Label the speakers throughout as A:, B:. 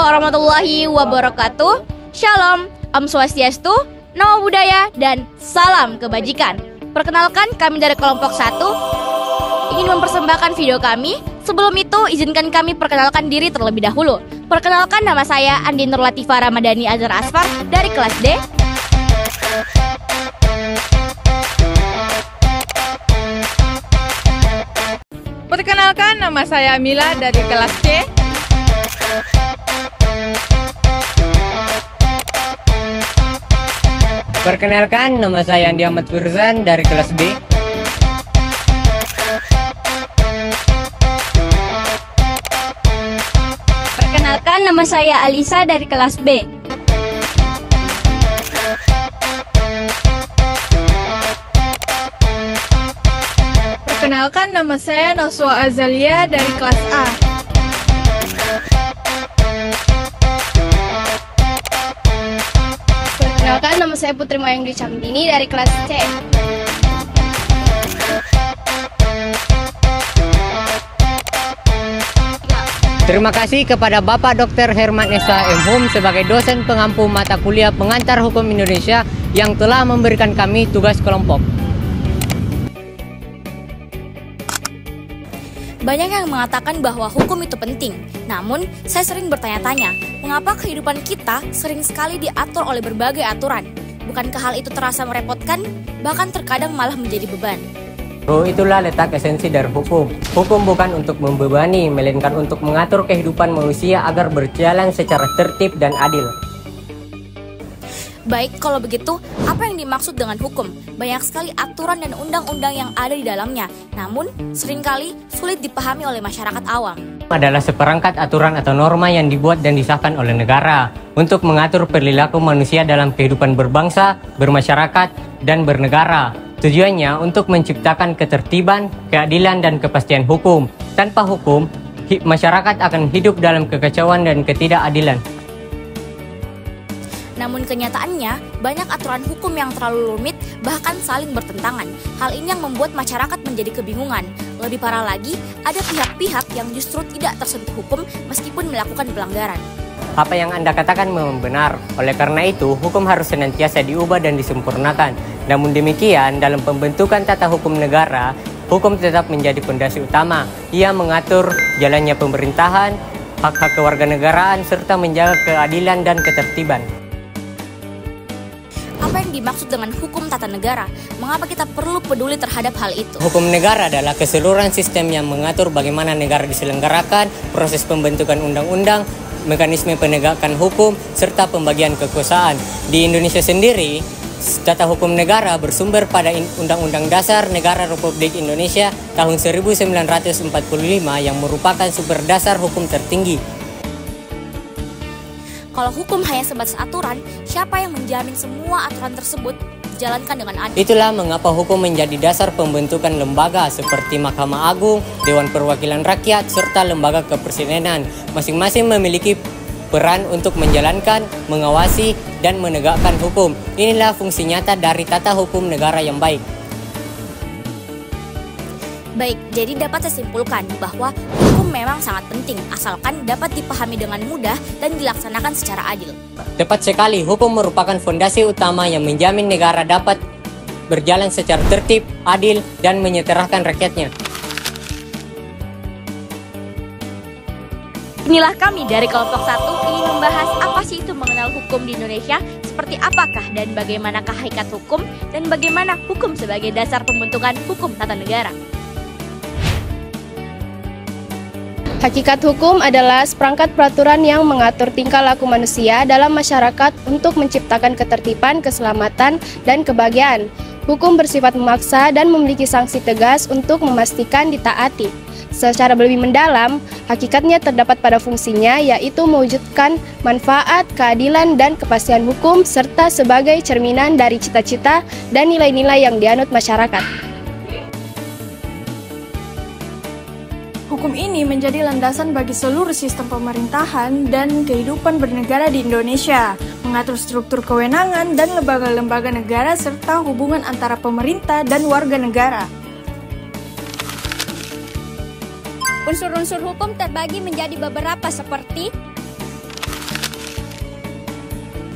A: warahmatullahi wabarakatuh. Shalom, Om Swastiastu, Namo Buddhaya, dan salam kebajikan. Perkenalkan, kami dari kelompok 1 ingin mempersembahkan video kami. Sebelum itu, izinkan kami perkenalkan diri terlebih dahulu. Perkenalkan, nama saya Andi Nur Latifah Ramadhani Azhar Asfar dari kelas D.
B: Perkenalkan, nama saya Mila dari kelas C.
C: Perkenalkan, nama saya Andi Ahmad Furzan dari kelas B.
D: Perkenalkan, nama saya Alisa dari kelas B.
B: Perkenalkan, nama saya Noswa Azalia dari kelas A.
E: Perkenalkan, nama saya Putri Mayangdi Camdini dari kelas C.
C: Terima kasih kepada Bapak Dr. Herman Esa M. Hum sebagai dosen pengampu mata kuliah pengantar hukum Indonesia yang telah memberikan kami tugas kelompok.
A: Banyak yang mengatakan bahwa hukum itu penting. Namun, saya sering bertanya-tanya, mengapa kehidupan kita sering sekali diatur oleh berbagai aturan? Bukankah hal itu terasa merepotkan? Bahkan terkadang malah menjadi beban.
C: Itulah letak esensi dari hukum. Hukum bukan untuk membebani, melainkan untuk mengatur kehidupan manusia agar berjalan secara tertib dan adil.
A: Baik, kalau begitu, apa yang dimaksud dengan hukum? Banyak sekali aturan dan undang-undang yang ada di dalamnya, namun seringkali sulit dipahami oleh masyarakat awam.
C: Adalah seperangkat aturan atau norma yang dibuat dan disahkan oleh negara untuk mengatur perilaku manusia dalam kehidupan berbangsa, bermasyarakat, dan bernegara. Tujuannya untuk menciptakan ketertiban, keadilan, dan kepastian hukum. Tanpa hukum, masyarakat akan hidup dalam kekacauan dan ketidakadilan.
A: Namun kenyataannya, banyak aturan hukum yang terlalu rumit, bahkan saling bertentangan. Hal ini yang membuat masyarakat menjadi kebingungan. Lebih parah lagi, ada pihak-pihak yang justru tidak tersentuh hukum meskipun melakukan pelanggaran.
C: Apa yang Anda katakan memang benar. Oleh karena itu, hukum harus senantiasa diubah dan disempurnakan. Namun demikian, dalam pembentukan tata hukum negara, hukum tetap menjadi fondasi utama. Ia mengatur jalannya pemerintahan, hak-hak kewarganegaraan, serta menjaga keadilan dan ketertiban.
A: Apa yang dimaksud dengan hukum tata negara? Mengapa kita perlu peduli terhadap hal itu?
C: Hukum negara adalah keseluruhan sistem yang mengatur bagaimana negara diselenggarakan, proses pembentukan undang-undang, mekanisme penegakan hukum, serta pembagian kekuasaan. Di Indonesia sendiri, tata hukum negara bersumber pada Undang-Undang Dasar Negara Republik Indonesia tahun 1945 yang merupakan sumber dasar hukum tertinggi.
A: Kalau hukum hanya sebatas aturan, siapa yang menjamin semua aturan tersebut dijalankan dengan adil?
C: Itulah mengapa hukum menjadi dasar pembentukan lembaga seperti Mahkamah Agung, Dewan Perwakilan Rakyat, serta lembaga kepresidenan. Masing-masing memiliki peran untuk menjalankan, mengawasi, dan menegakkan hukum. Inilah fungsi nyata dari tata hukum negara yang baik.
A: Baik, jadi dapat saya simpulkan bahwa hukum memang sangat penting, asalkan dapat dipahami dengan mudah dan dilaksanakan secara adil.
C: Tepat sekali, hukum merupakan fondasi utama yang menjamin negara dapat berjalan secara tertib, adil, dan menyejahterakan rakyatnya.
A: Inilah kami dari kelompok 1 ingin membahas apa sih itu mengenal hukum di Indonesia, seperti apakah dan bagaimanakah hakikat hukum, dan bagaimana hukum sebagai dasar pembentukan hukum tata negara.
E: Hakikat hukum adalah seperangkat peraturan yang mengatur tingkah laku manusia dalam masyarakat untuk menciptakan ketertiban, keselamatan, dan kebahagiaan. Hukum bersifat memaksa dan memiliki sanksi tegas untuk memastikan ditaati. Secara lebih mendalam, hakikatnya terdapat pada fungsinya, yaitu mewujudkan manfaat, keadilan, dan kepastian hukum, serta sebagai cerminan dari cita-cita dan nilai-nilai yang dianut masyarakat.
F: Hukum ini menjadi landasan bagi seluruh sistem pemerintahan dan kehidupan bernegara di Indonesia, mengatur struktur kewenangan dan lembaga-lembaga negara serta hubungan antara pemerintah dan warga negara.
D: Unsur-unsur hukum terbagi menjadi beberapa seperti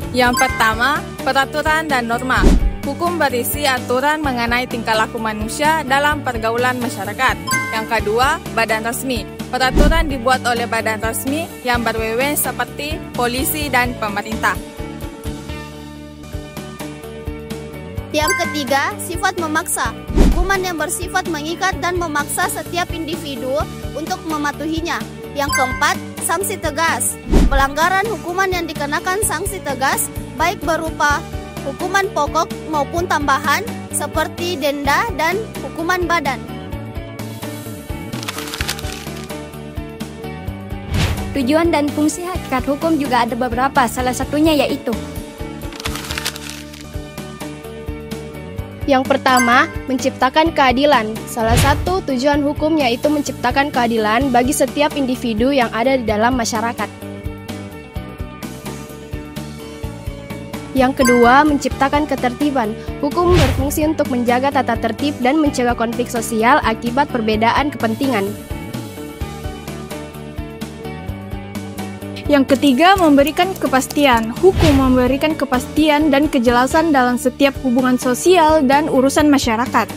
B: Yang pertama, peraturan dan norma. Hukum berisi aturan mengenai tingkah laku manusia dalam pergaulan masyarakat. Yang kedua, badan resmi. Peraturan dibuat oleh badan resmi yang berwenang seperti polisi dan pemerintah.
G: Yang ketiga, sifat memaksa. Hukuman yang bersifat mengikat dan memaksa setiap individu untuk mematuhinya. Yang keempat, sanksi tegas. Pelanggaran hukuman yang dikenakan sanksi tegas, baik berupa hukuman pokok maupun tambahan seperti denda dan hukuman badan.
D: Tujuan dan fungsi hakikat hukum juga ada beberapa, salah satunya yaitu
E: Yang pertama, menciptakan keadilan. Salah satu tujuan hukum yaitu menciptakan keadilan bagi setiap individu yang ada di dalam masyarakat. Yang kedua, menciptakan ketertiban. Hukum berfungsi untuk menjaga tata tertib dan mencegah konflik sosial akibat perbedaan kepentingan.
F: Yang ketiga, memberikan kepastian. Hukum memberikan kepastian dan kejelasan dalam setiap hubungan sosial dan urusan masyarakat.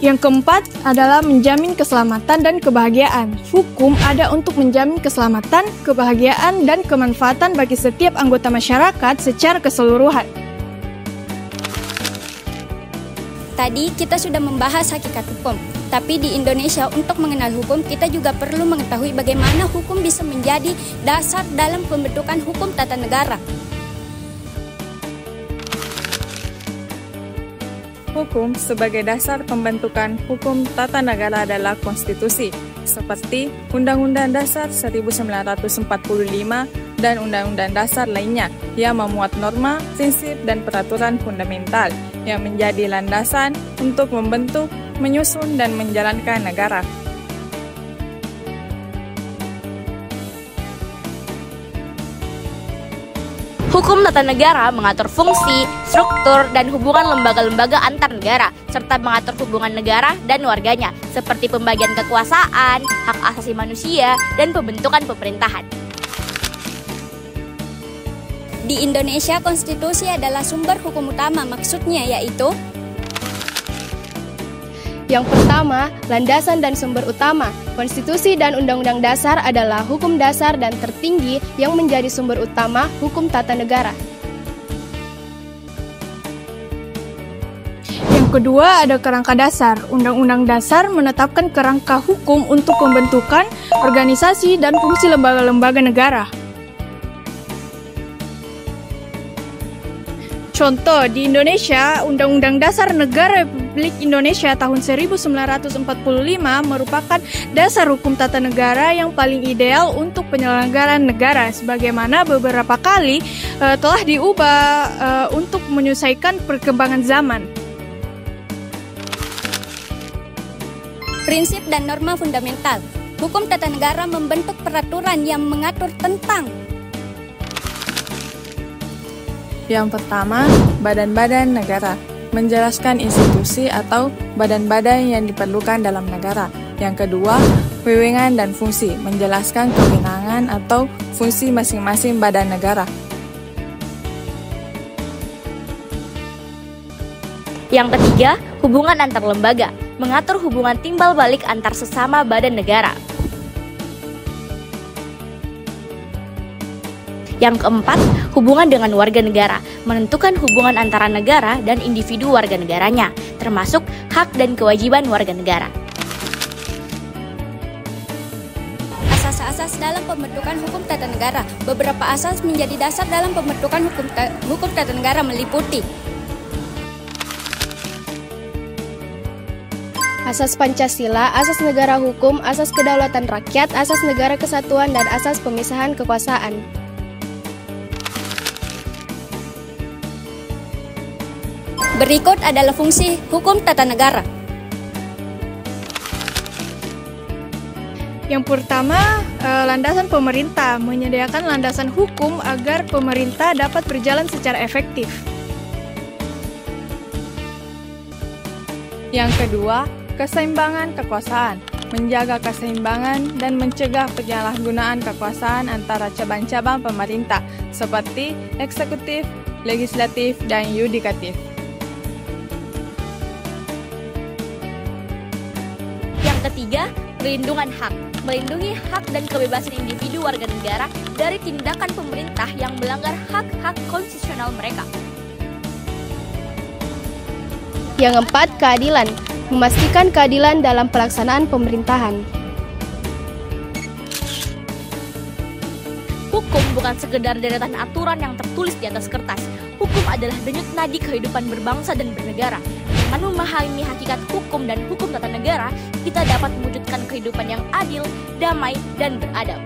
F: Yang keempat adalah menjamin keselamatan dan kebahagiaan. Hukum ada untuk menjamin keselamatan, kebahagiaan, dan kemanfaatan bagi setiap anggota masyarakat secara keseluruhan.
D: Tadi kita sudah membahas hakikat hukum. Tapi di Indonesia untuk mengenal hukum kita juga perlu mengetahui bagaimana hukum bisa menjadi dasar dalam pembentukan hukum tata negara.
B: Hukum sebagai dasar pembentukan hukum tata negara adalah konstitusi, seperti Undang-Undang Dasar 1945 dan Undang-Undang Dasar lainnya yang memuat norma, prinsip, dan peraturan fundamental yang menjadi landasan untuk membentuk, menyusun, dan menjalankan negara.
A: Hukum tata negara mengatur fungsi, struktur, dan hubungan lembaga-lembaga antar negara, serta mengatur hubungan negara dan warganya, seperti pembagian kekuasaan, hak asasi manusia, dan pembentukan pemerintahan.
D: Di Indonesia, konstitusi adalah sumber hukum utama, maksudnya yaitu
E: Yang pertama, landasan dan sumber utama. Konstitusi dan Undang-Undang Dasar adalah hukum dasar dan tertinggi yang menjadi sumber utama hukum tata negara.
F: Yang kedua ada kerangka dasar. Undang-Undang Dasar menetapkan kerangka hukum untuk pembentukan organisasi dan fungsi lembaga-lembaga negara. Contoh, di Indonesia, Undang-Undang Dasar Negara Republik Indonesia tahun 1945 merupakan dasar hukum tata negara yang paling ideal untuk penyelenggaraan negara, sebagaimana beberapa kali telah diubah untuk menyesuaikan perkembangan zaman.
D: prinsip dan norma fundamental. Hukum tata negara membentuk peraturan yang mengatur tentang
B: Yang pertama, badan-badan negara, menjelaskan institusi atau badan-badan yang diperlukan dalam negara. Yang kedua, wewenang dan fungsi, menjelaskan kewenangan atau fungsi masing-masing badan negara.
A: Yang ketiga, hubungan antar lembaga, mengatur hubungan timbal balik antar sesama badan negara. Yang keempat, hubungan dengan warga negara, menentukan hubungan antara negara dan individu warga negaranya, termasuk hak dan kewajiban warga negara.
D: asas-asas dalam pembentukan hukum tata negara. Beberapa asas menjadi dasar dalam pembentukan hukum tata negara meliputi
E: Asas Pancasila, Asas Negara Hukum, Asas Kedaulatan Rakyat, Asas Negara Kesatuan, dan Asas Pemisahan Kekuasaan.
D: Berikut adalah fungsi hukum tata negara.
F: Yang pertama, landasan pemerintah, menyediakan landasan hukum agar pemerintah dapat berjalan secara efektif.
B: Yang kedua, keseimbangan kekuasaan, menjaga keseimbangan, dan mencegah penyalahgunaan kekuasaan antara cabang-cabang pemerintah seperti eksekutif, legislatif, dan yudikatif.
A: Yang ketiga, perlindungan hak. Melindungi hak dan kebebasan individu warga negara dari tindakan pemerintah yang melanggar hak-hak konstitusional mereka.
E: Yang keempat, keadilan. Memastikan keadilan dalam pelaksanaan pemerintahan.
A: Hukum bukan sekedar deretan aturan yang tertulis di atas kertas. Hukum adalah denyut nadi kehidupan berbangsa dan bernegara. Dengan memahami hakikat hukum dan hukum tata negara, kita dapat mewujudkan kehidupan yang adil, damai, dan beradab.